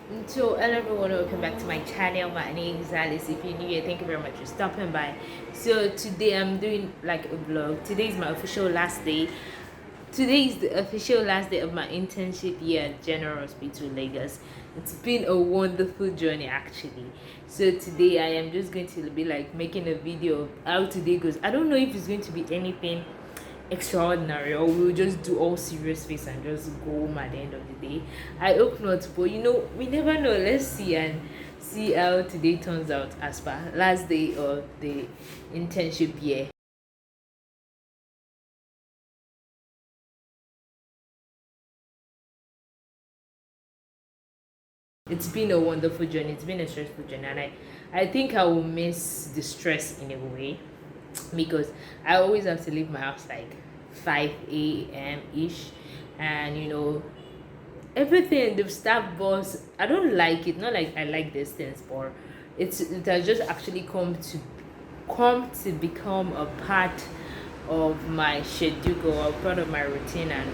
So, hello everyone, welcome back to my channel. My name is Alice. If you're new here, thank you very much for stopping by. So, today I'm doing like a vlog. Today is my official last day. Today is the official last day of my internship here at General Hospital, Lagos. It's been a wonderful journey actually. So, today I am just going to be like making a video of how today goes. I don't know if it's going to be anything extraordinary or we'll just do all serious face and just go home at the end of the day. I hope not, but we never know. Let's see and see how today turns out as per last day of the internship year. It's been a wonderful journey, it's been a stressful journey, and I think I will miss the stress in a way because I always have to leave my house like 5 a.m. ish, and everything the staff boss, I don't like it, not like I like this things, but it has just actually come to become a part of my schedule or a part of my routine, and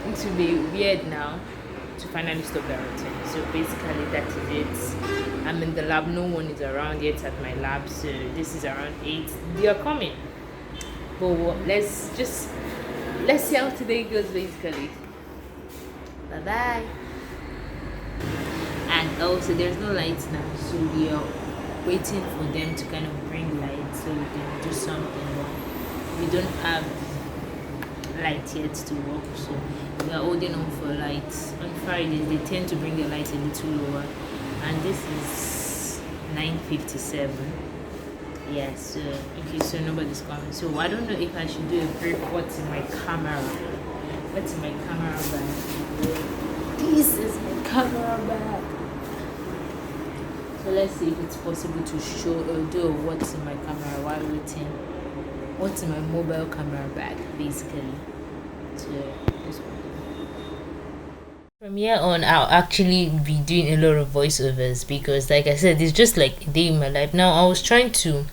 it will be weird now to finally stop that routine. So basically that is it. I'm in the lab, no one is around yet at my lab, so this is around 8. They are coming, but let's see how today goes basically. Bye bye. And also there's no lights now, so we are waiting for them to kind of bring lights so we can do something, but we don't have light yet to work, so we are holding on for lights. On Fridays they tend to bring the lights a little lower, and this is 9:57. Yes, so okay, so nobody's coming, so I don't know if I should do a brief what's in my camera. What's in my camera bag? This is my camera bag. So let's see if it's possible to show or do what's in my camera while waiting. What's in my mobile camera bag, basically. So this one. From here on, I'll actually be doing a lot of voiceovers because, like I said, it's just like a day in my life. Now, I was trying to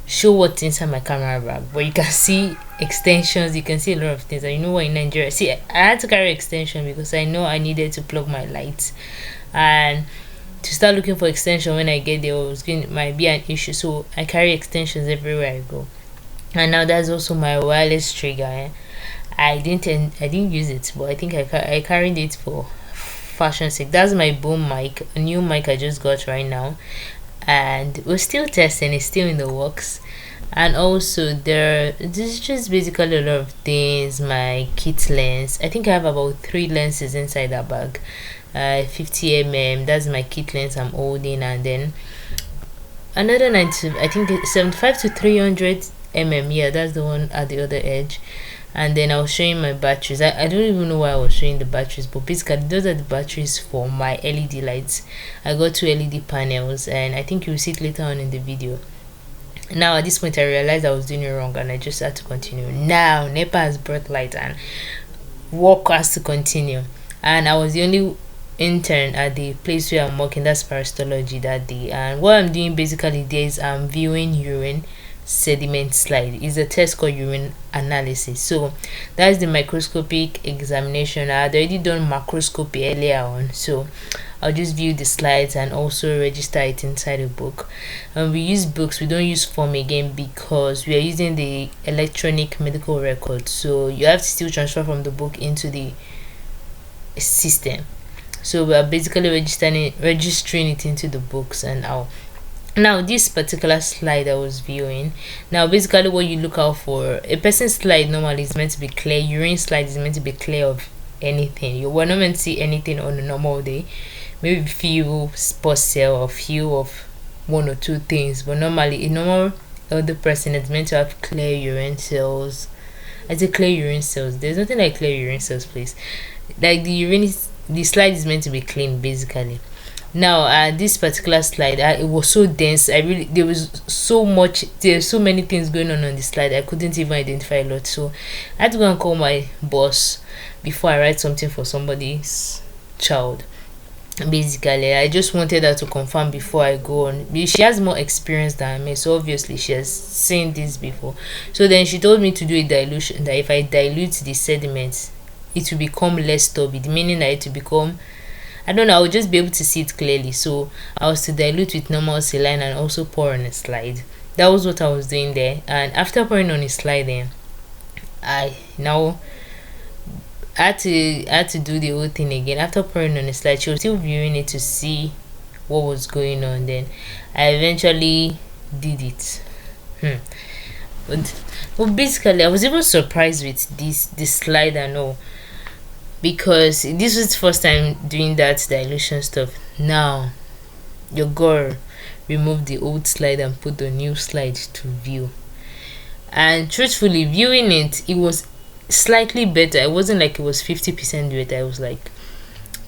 show what's inside my camera bag, but you can see extensions, you can see a lot of things. And you know what, in Nigeria, see, I had to carry extension because I know I needed to plug my lights, and to start looking for extension when I get there was going might be an issue. So I carry extensions everywhere I go, and now that's also my wireless trigger. I didn't use it, but I think I carried it for fashion sake. That's my boom mic, a new mic I just got right now, and we're still testing. It's still in the works. And also this is just basically a lot of things. My kit lens. I think I have about 3 lenses inside that bag. 50 mm. That's my kit lens I'm holding, and then another 90. I think it's 75 to 300 mm. Yeah, that's the one at the other edge. And then I was showing my batteries. I don't even know why I was showing the batteries, but basically those are the batteries for my LED lights. I got 2 LED panels, and I think you'll see it later on in the video. Now at this point I realized I was doing it wrong, and I just had to continue. Now NEPA has brought light and work has to continue, and I was the only intern at the place where I'm working. That's parasitology that day, and what I'm doing basically there is I'm viewing urine sediment slide. Is a test called urine analysis. So that's the microscopic examination. I had already done macroscopy earlier on, so I'll just view the slides and also register it inside a book. And we use books, we don't use form again because we are using the electronic medical record, so you have to still transfer from the book into the system. So we are basically registering it into the books. And now this particular slide I was viewing, now basically what you look out for, a person's slide normally is meant to be clear. Urine slide is meant to be clear of anything. You were not meant to see anything on a normal day, maybe few spot cell or few of one or two things, but normally a normal elder person is meant to have clear urine cells. I say clear urine cells, there's nothing like clear urine cells, please. Like the slide is meant to be clean basically. Now this particular slide, it was so dense. I really there was so much, there's so many things going on the slide. I couldn't even identify a lot, so I had to go and call my boss before I write something for somebody's child. Basically I just wanted her to confirm before I go on. She has more experience than me, so obviously she has seen this before. So then she told me to do a dilution, that if I dilute the sediments it will become less turbid, meaning that it will become I don't know, I would just be able to see it clearly. So I was to dilute with normal saline and also pour on a slide. That was what I was doing there. And after pouring on a slide, then I now had to do the whole thing again. After pouring on a slide, she was still viewing it to see what was going on. Then I eventually did it. But well, basically, I was even surprised with this slide and all, because this was the first time doing that dilution stuff. Now your girl remove the old slide and put the new slide to view, and truthfully, viewing it was slightly better. It wasn't like it was 50% better. It was like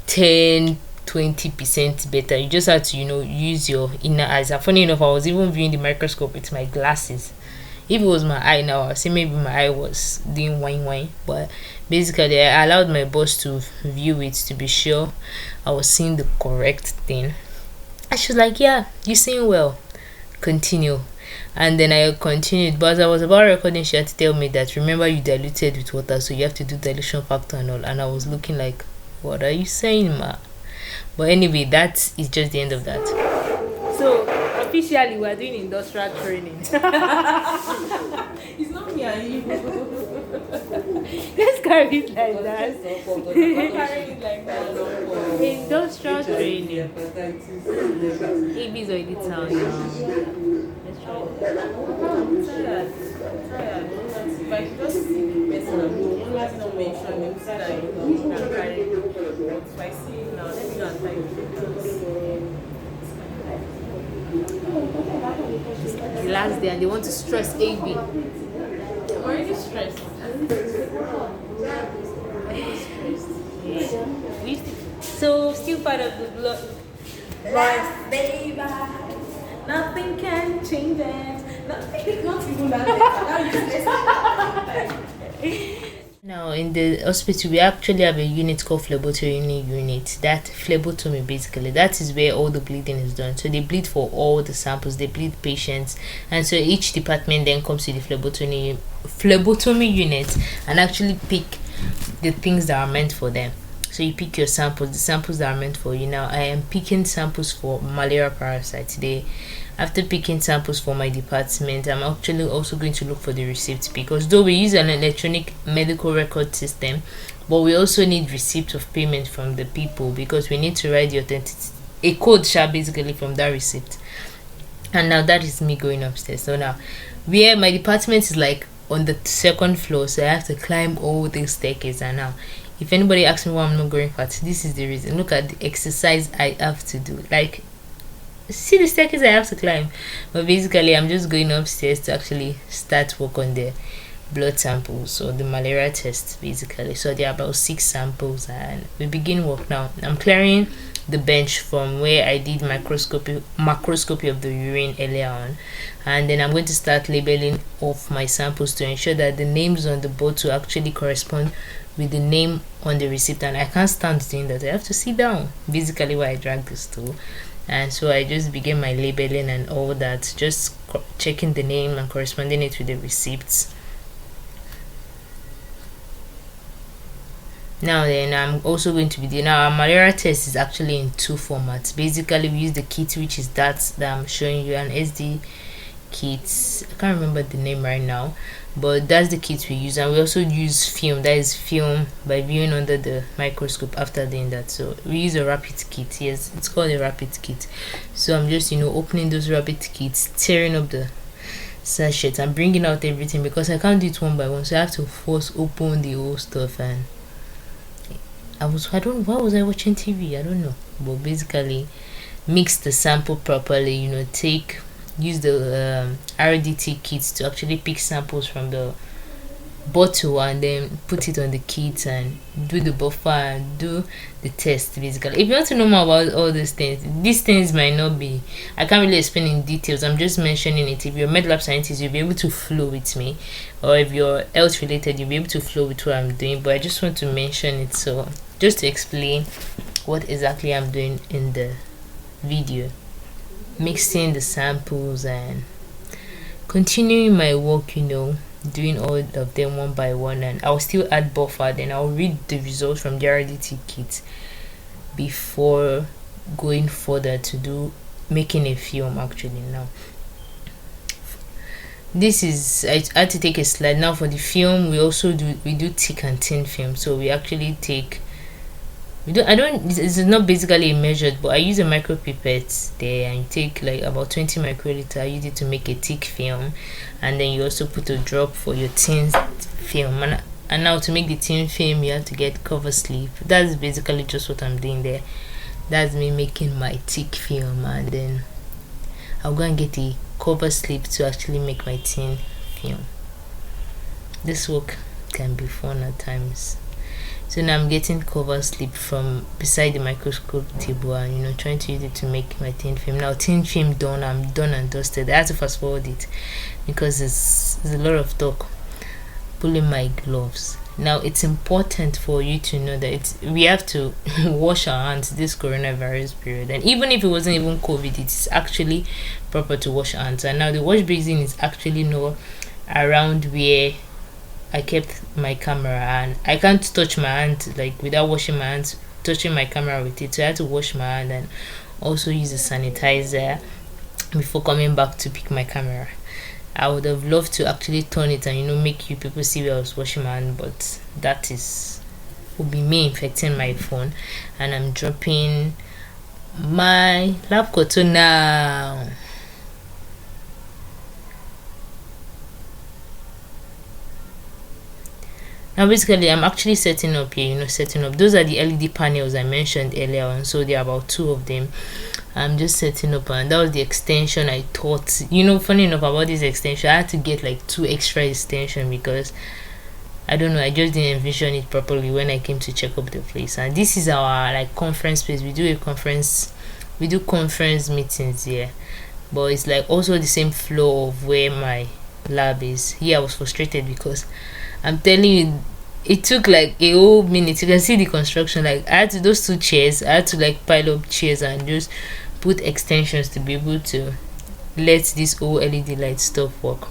10-20% better. You just had to use your inner eyes. And funny enough, I was even viewing the microscope with my glasses. If it was my eye now, I'd say maybe my eye was doing wine. But basically, I allowed my boss to view it to be sure I was seeing the correct thing. And she was like, "Yeah, you're seeing well. Continue." And then I continued. But as I was about recording, she had to tell me that, "Remember, you diluted with water, so you have to do dilution factor and all." And I was looking like, "What are you saying, ma?" But anyway, that is just the end of that. So officially, we are doing industrial training. It's not me and you. Let's carry it like that. Carry it like that. Industrial training. AB's already telling you. Let's try it. Tired. If I just see the person and go, let's not mention him, so that you can carry it. But if I see him now, let me go and type The last day, and they want to stress AB. I'm already stressed. So still part of the blog. Life, baby. Nothing can change it. Nothing. Not even that. Now in the hospital, we actually have a unit called phlebotomy unit. That phlebotomy, basically, that is where all the bleeding is done. So they bleed for all the samples, they bleed patients, and so each department then comes to the phlebotomy unit and actually pick the things that are meant for them. So you pick your samples, the samples that are meant for you. Now I am picking samples for malaria parasite today. After picking samples for my department, I'm actually also going to look for the receipts, because though we use an electronic medical record system, but we also need receipt of payment from the people, because we need to write the a code basically from that receipt. And now that is me going upstairs. So now where my department is like on the second floor, so I have to climb all the staircase. And now if anybody asks me why I'm not going fast, this is the reason. Look at the exercise I have to do. Like, see the staircase I have to climb. But basically, I'm just going upstairs to actually start work on the blood samples or the malaria test, basically. So there are about 6 samples, and we begin work now. I'm clearing the bench from where I did macroscopy of the urine earlier on, and then I'm going to start labeling off my samples to ensure that the names on the bottle actually correspond with the name on the receipt. And I can't stand doing that. I have to sit down, basically, why I drag this tool. And so I just began my labeling and all that, just checking the name and corresponding it with the receipts. Now then, I'm also going to be doing, now our malaria test is actually in 2 formats. Basically, we use the kit, which is that I'm showing you, an SD kit. I can't remember the name right now, but that's the kit we use. And we also use film, that is film by viewing under the microscope after doing that. So we use a rapid kit. Yes, it's called a rapid kit. So I'm just opening those rapid kits, tearing up the sachet and bringing out everything, because I can't do it one by one, so I have to force open the whole stuff. And why was I watching TV? I don't know. But basically, mix the sample properly, use the RDT kits to actually pick samples from the bottle and then put it on the kit and do the buffer and do the test, basically. If you want to know more about all these things might not be, I can't really explain in details. I'm just mentioning it. If you're a med lab scientist, you'll be able to flow with me, or if you're health related, you'll be able to flow with what I'm doing. But I just want to mention it, so just to explain what exactly I'm doing in the video, mixing the samples and continuing my work, doing all of them one by one. And I'll still add buffer, then I'll read the results from the RDT kit before going further to do making a film. Actually, now this is, I had to take a slide. Now for the film, we do thick and thin film. So we actually take, it's not basically a measured, but I use a micro pipette there, and you take like about 20 microliter. I use it to make a thick film, and then you also put a drop for your thin film. And now to make the thin film, you have to get cover slip. That's basically just what I'm doing there. That's me making my thick film, and then I'll go and get the cover slip to actually make my thin film. This work can be fun at times. So now I'm getting cover slip from beside the microscope table, and trying to use it to make my thin film. Now thin film done, I'm done and dusted. I had to fast forward it because there's a lot of talk. Pulling my gloves. Now it's important for you to know that we have to wash our hands this coronavirus period, and even if it wasn't even COVID, it's actually proper to wash our hands. And now the wash basin is actually around where I kept my camera, and I can't touch my hand like without washing my hands, touching my camera with it. So I had to wash my hand and also use a sanitizer before coming back to pick my camera. I would have loved to actually turn it and make you people see where I was washing my hand, but that would be me infecting my phone. And I'm dropping my lab coat now. Now basically I'm actually setting up here, setting up. Those are the LED panels I mentioned earlier on, so there are about 2 of them. I'm just setting up, and that was the extension I thought. Funny enough about this extension, I had to get like 2 extra extension because I don't know, I just didn't envision it properly when I came to check up the place. And this is our like conference space. We do conference meetings here, but it's like also the same floor of where my lab is. Here I was frustrated because I'm telling you, it took like a whole minute. You can see the construction. Like I had to, those 2 chairs, I had to like pile up chairs and just put extensions to be able to let this whole LED light stuff work.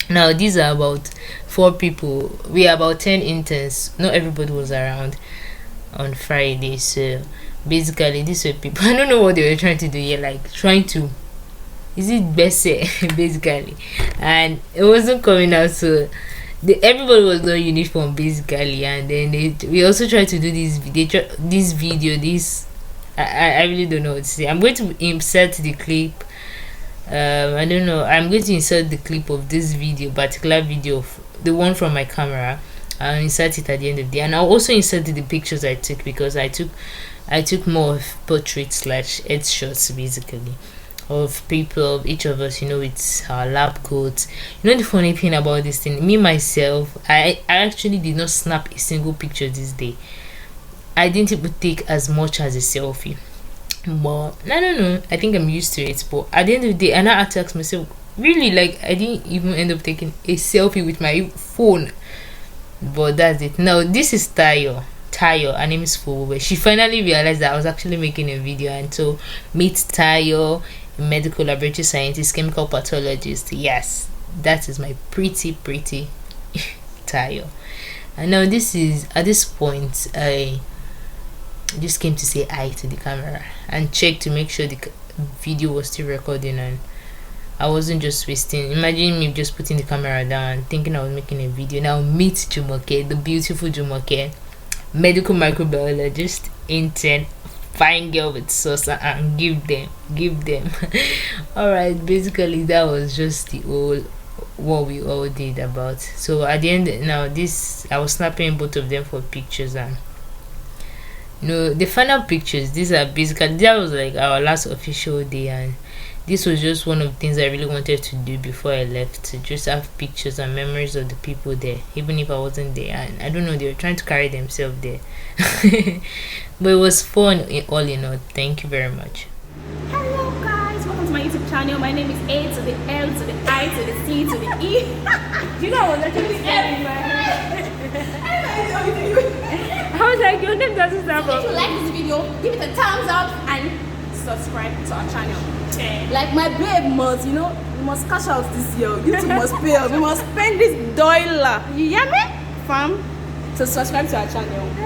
Now these are about 4 people. We are about 10 interns. Not everybody was around on Friday, so basically these were people. I don't know what they were trying to do here, like trying to, is it best basically, and it wasn't coming out. So everybody was not uniform basically, and then we also tried to do this video. I really don't know what to say. I'm going to insert the clip. I don't know. I'm going to insert the clip of this particular video, the one from my camera. I'll insert it at the end of the day, and I'll also insert the pictures I took, because I took more of portraits / headshots basically of people, of each of us, with our lab coats. The funny thing about this thing, me myself, I actually did not snap a single picture this day. I didn't even take as much as a selfie, but I don't know, I think I'm used to it. But at the end of the day, and I had to ask myself, really, like I didn't even end up taking a selfie with my phone. But that's it. Now this is Tayo, her name is Fowe. She finally realized that I was actually making a video, and so meet Tayo, a medical laboratory scientist, chemical pathologist. Yes, that is my pretty Tayo. And now this is, at this point, I just came to say hi to the camera and check to make sure the video was still recording, and I wasn't just wasting. Imagine me just putting the camera down and thinking I was making a video. Now meet Jumoke, the beautiful Jumoke, medical microbiologist, intern, fine girl with sauce, and give them. All right, basically that was just the whole what we all did about. So at the end, now this, I was snapping both of them for pictures, and the final pictures, these are basically, that was like our last official day, and this was just one of the things I really wanted to do before I left, to just have pictures and memories of the people there, even if I wasn't there. And I don't know, they were trying to carry themselves there. But it was fun all in all. Thank you very much. Hello guys, welcome to my YouTube channel. My name is A to the L to the I to the C to the E. You know what? Actually, I was like, your name doesn't sound If you like this video, give it a thumbs up and subscribe to our channel. like my babe must, we must cash out this year. You two must pay us. We must spend this dollar. You hear me? Fam, to subscribe to our channel.